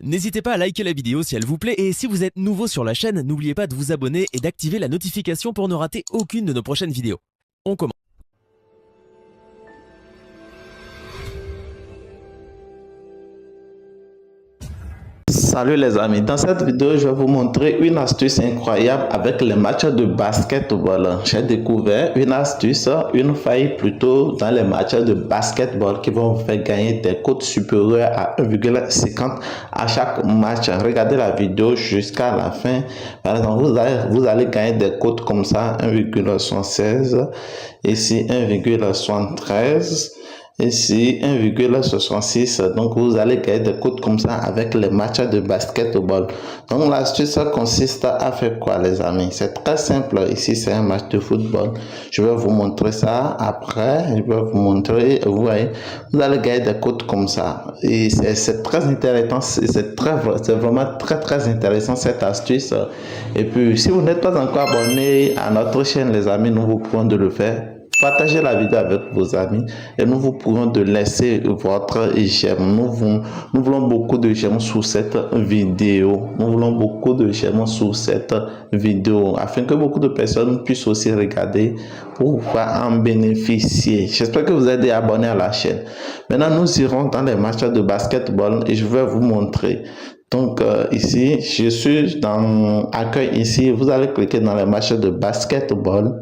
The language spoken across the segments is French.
N'hésitez pas à liker la vidéo si elle vous plaît et si vous êtes nouveau sur la chaîne, n'oubliez pas de vous abonner et d'activer la notification pour ne rater aucune de nos prochaines vidéos. On commence. Salut les amis, dans cette vidéo je vais vous montrer une astuce incroyable avec les matchs de basketball. J'ai découvert une astuce, une faille plutôt dans les matchs de basketball qui vont vous faire gagner des cotes supérieures à 1,50 à chaque match. Regardez la vidéo jusqu'à la fin. Par exemple, vous allez gagner des cotes comme ça, 1,76, ici 1,73. Ici 1,66, donc vous allez gagner des cotes comme ça avec les matchs de basketball. Donc l'astuce consiste à faire quoi les amis? C'est très simple. Ici c'est un match de football, je vais vous montrer ça après. Je vais vous montrer, vous voyez, vous allez gagner des cotes comme ça et c'est très intéressant. C'est vraiment très intéressant cette astuce. Et puis si vous n'êtes pas encore abonné à notre chaîne les amis, nous vous prions de le faire. Partagez la vidéo avec vos amis et nous vous prions de laisser votre j'aime. Nous voulons beaucoup de j'aime sous cette vidéo. Nous voulons beaucoup de j'aime sous cette vidéo afin que beaucoup de personnes puissent aussi regarder pour pouvoir en bénéficier. J'espère que vous êtes abonnés à la chaîne. Maintenant, nous irons dans les matchs de basketball et je vais vous montrer. Donc ici, je suis dans accueil ici. Vous allez cliquer dans les matchs de basketball.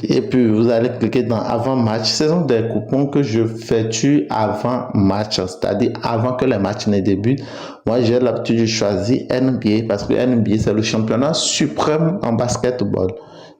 Et puis vous allez cliquer dans avant match. Ce sont des coupons que je effectue avant match, c'est-à-dire avant que les matchs ne débutent. Moi j'ai l'habitude de choisir NBA parce que NBA c'est le championnat suprême en basketball.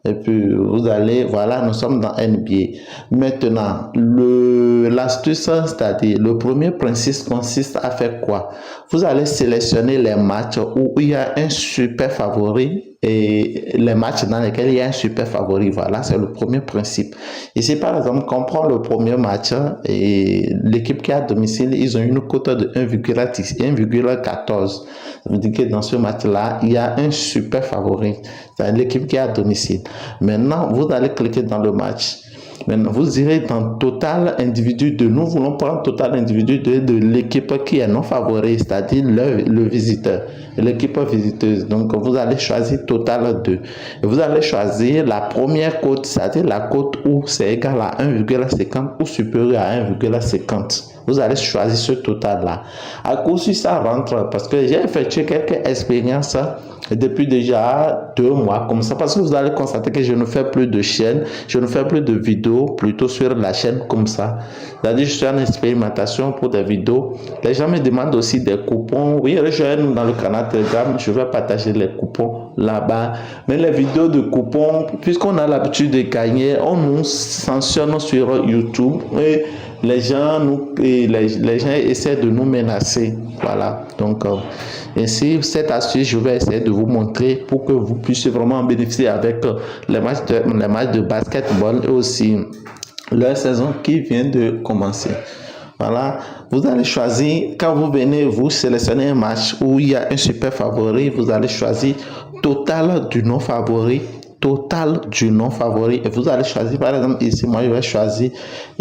Et puis vous allez, voilà, nous sommes dans NBA. Maintenant, l'astuce, c'est-à-dire le premier principe consiste à faire quoi? Vous allez sélectionner les matchs où il y a un super favori et les matchs dans lesquels il y a un super favori. Voilà, c'est le premier principe. Ici, par exemple, quand on prend le premier match et l'équipe qui est à domicile, ils ont une cote de 1,14. Ça veut dire que dans ce match-là, il y a un super favori. C'est l'équipe qui est à domicile. Maintenant, vous allez cliquer dans le match. Maintenant, vous irez dans total individu de nous voulons prendre total individu de l'équipe qui est non favori, c'est-à-dire le visiteur, l'équipe visiteuse. Donc, vous allez choisir total 2. Et vous allez choisir la première cote, c'est-à-dire la cote où c'est égal à 1,50 ou supérieur à 1,50. Vous allez choisir ce total-là. À cause si ça rentre, parce que j'ai effectué quelques expériences depuis déjà 2 mois comme ça, parce que vous allez constater que je ne fais plus de chaîne, je ne fais plus de vidéos plutôt sur la chaîne comme ça. C'est-à-dire je suis en expérimentation pour des vidéos. Les gens me demandent aussi des coupons. Oui, rejoignez-nous dans le canal Telegram, je vais partager les coupons là-bas. Mais les vidéos de coupons, puisqu'on a l'habitude de gagner, on nous sanctionne sur YouTube et les gens essaient de nous menacer. Voilà, donc ainsi cette astuce je vais essayer de vous montrer pour que vous puissiez vraiment bénéficier avec les matchs de basketball et aussi leur saison qui vient de commencer. Voilà, vous allez choisir, quand vous venez, vous sélectionnez un match où il y a un super favori, vous allez choisir total du non favori, total du non favori, et vous allez choisir, par exemple ici moi je vais choisir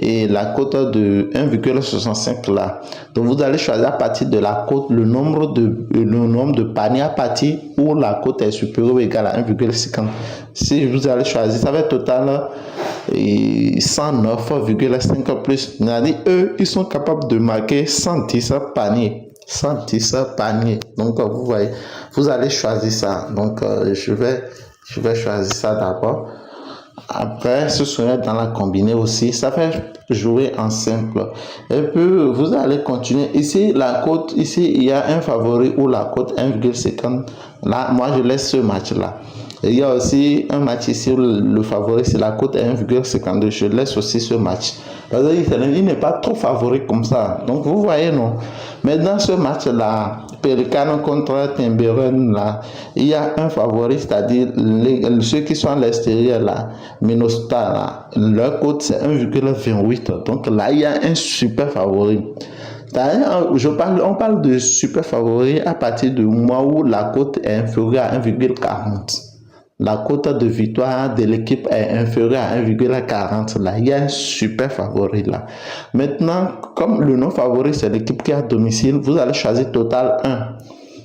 la cote de 1,65 là. Donc vous allez choisir à partir de la cote le nombre de paniers à partir où la cote est supérieure ou égale à 1,50. Si vous allez choisir, ça va être total 109,5 plus. C'est-à-dire eux ils sont capables de marquer 110 paniers. 110 paniers. Donc vous voyez, vous allez choisir ça. Donc je vais choisir ça d'abord. Après, ce serait dans la combinée aussi. Ça fait jouer en simple. Et puis, vous allez continuer. Ici, la cote, ici, il y a un favori ou la cote 1,50. Là, moi, je laisse ce match-là. Il y a aussi un match ici où le favori, c'est la cote 1,52. Je laisse aussi ce match. Parce qu'il n'est pas trop favori comme ça. Donc, vous voyez, non? Mais dans ce match-là, Pelican contre Timberen, là, il y a un favori, c'est-à-dire ceux qui sont à l'extérieur, là, Minostar, là, leur cote, c'est 1,28. Donc, là, il y a un super favori. On parle de super favori à partir du mois où la cote est inférieure à 1,40. la cote de victoire de l'équipe est inférieure à 1,40. Là, il y a un super favori là. Maintenant, comme le non favori, c'est l'équipe qui est à domicile, vous allez choisir total 1.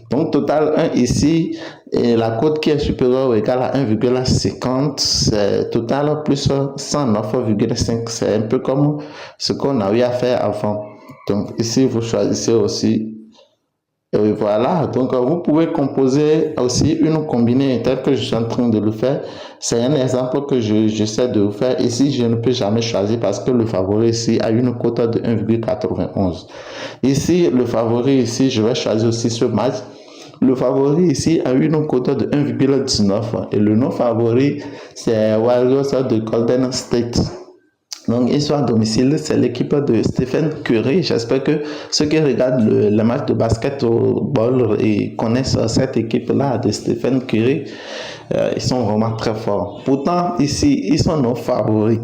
Donc, total 1 ici, et la cote qui est supérieure ou égale à 1,50, c'est total plus 109,5. C'est un peu comme ce qu'on a eu à faire avant. Donc, ici, vous choisissez aussi. Et voilà, donc vous pouvez composer aussi une combinée telle que je suis en train de le faire. C'est un exemple que j'essaie de vous faire. Ici, je ne peux jamais choisir parce que le favori ici a une cote de 1,91. Ici, le favori ici, je vais choisir aussi ce match. Le favori ici a une cote de 1,19 et le non favori, c'est Warriors de Golden State. Donc, ils sont à domicile, c'est l'équipe de Stephen Curry. J'espère que ceux qui regardent le match de basketball et connaissent cette équipe-là de Stephen Curry, ils sont vraiment très forts. Pourtant, ici, ils sont nos favoris.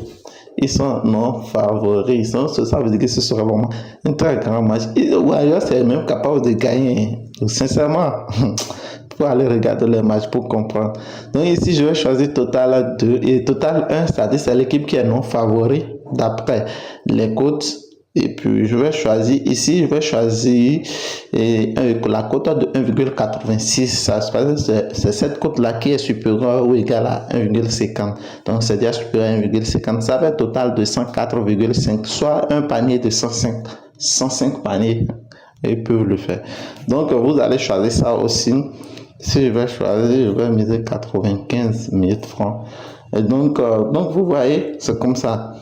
Ils sont nos favoris. Ça veut dire que ce sera vraiment un très grand match. Et Warriors est même capable de gagner. Donc, sincèrement, pour aller regarder les matchs pour comprendre. Donc ici, je vais choisir total 2 et total 1, c'est-à-dire c'est l'équipe qui est non favori d'après les cotes. Et puis, je vais choisir ici, je vais choisir la cote de 1,86. C'est cette cote-là qui est supérieure ou égale à 1,50. Donc, c'est déjà supérieur à 1,50. Ça fait un total de 104,5, soit un panier de 105 paniers. Et peuvent le faire. Donc, vous allez choisir ça aussi. Si je vais choisir, je vais miser 95 000 francs. Et donc vous voyez, c'est comme ça.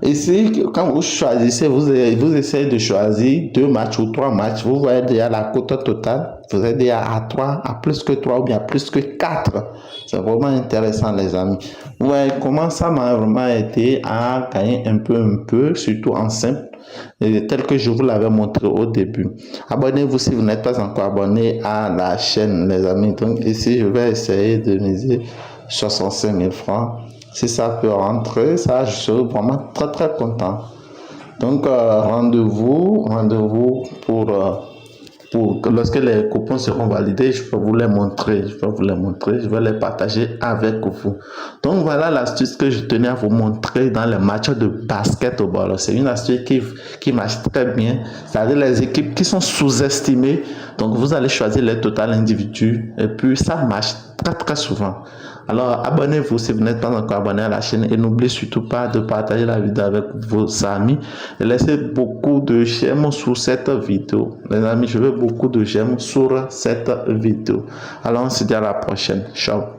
Ici, quand vous choisissez, vous essayez de choisir 2 matchs ou 3 matchs. Vous voyez déjà la cote totale. Vous êtes déjà à 3, à plus que 3 ou bien à plus que 4. C'est vraiment intéressant, les amis. Vous voyez comment ça m'a vraiment aidé à gagner un peu, surtout en simple. Tel que je vous l'avais montré au début. Abonnez-vous si vous n'êtes pas encore abonné à la chaîne, les amis. Donc ici, je vais essayer de miser 65 000 francs. Si ça peut rentrer, ça, je serai vraiment très très content. Donc rendez-vous pour lorsque les coupons seront validés, je vais vous les montrer. Je vais les partager avec vous. Donc voilà l'astuce que je tenais à vous montrer dans les matchs de basketball. C'est une astuce qui marche très bien. C'est-à-dire les équipes qui sont sous-estimées. Donc vous allez choisir les totales individus et puis ça marche très très souvent. Alors abonnez-vous si vous n'êtes pas encore abonné à la chaîne et n'oubliez surtout pas de partager la vidéo avec vos amis et laissez beaucoup de j'aime sur cette vidéo. Les amis, je veux beaucoup de j'aime sur cette vidéo. Alors on se dit à la prochaine. Ciao.